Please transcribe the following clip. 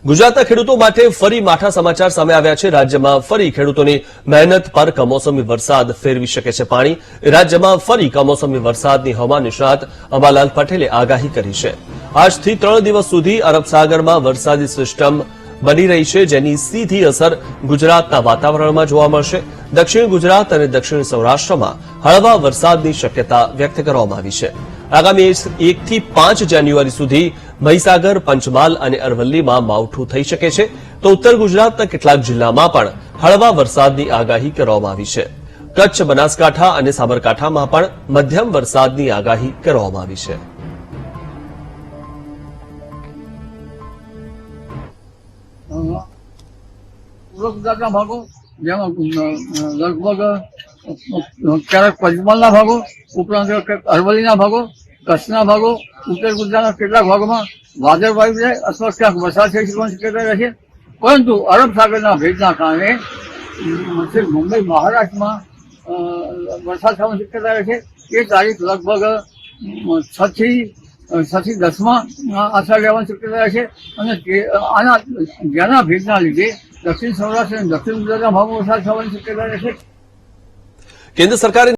ગુજરાતના ખેડૂતો માટે ફરી માઠા સમાચાર સામે આવ્યા છે। રાજ્યમાં ફરી ખેડૂતોની મહેનત પર કમોસમી વરસાદ ફેરવી શકે છે પાણી। રાજ્યમાં ફરી કમોસમી વરસાદની હવામાન નિષ્ણાત અંબાલાલ પટેલે આગાહી કરી છે। આજથી 3 દિવસ સુધી અરબ સાગરમાં વરસાદી સિસ્ટમ બની રહી છે, જેની સીધી અસર ગુજરાતના વાતાવરણમાં જોવા મળશે। દક્ષિણ ગુજરાત અને દક્ષિણ સૌરાષ્ટ્રમાં હળવા વરસાદની શક્યતા વ્યક્ત કરવામાં આવી છે। આગામી 1 થી 5 જાન્યુઆરી સુધી મહીસાગર, પંચમહાલ અને અરવલ્લીમાં માવઠું થઈ શકે છે, તો ઉત્તર ગુજરાતના કેટલાક જિલ્લામાં પણ હળવા વરસાદની આગાહી કરવામાં આવી છે। કચ્છ, બનાસકાંઠા અને સાબરકાંઠામાં પણ મધ્યમ વરસાદની આગાહી કરવામાં આવી છે। પૂર્વ ગુજરાતના ભાગો જેમાં લગભગ ક્યારેક પંચમહાલના ભાગો, ઉપરાંત અરવલ્લીના ભાગો, કચ્છના ભાગો, ઉત્તર ગુજરાતના કેટલાક ભાગોમાં વાદળવાયુ છે અથવા ક્યાંક વરસાદ થઈ શકવાની શક્યતા રહેશે। પરંતુ અરબ સાગરના ભેજના કારણે મુંબઈ, મહારાષ્ટ્રમાં વરસાદ થવાની શક્યતા રહેશે। એ તારીખ લગભગ 6 થી 10માં અસર રહેવાની શક્યતા રહેશે અને જેના ભેજના લીધે દક્ષિણ સૌરાષ્ટ્ર અને દક્ષિણ ગુજરાતના ભાગમાં વરસાદ થવાની શક્યતા રહેશે। કેન્દ્ર સરકારે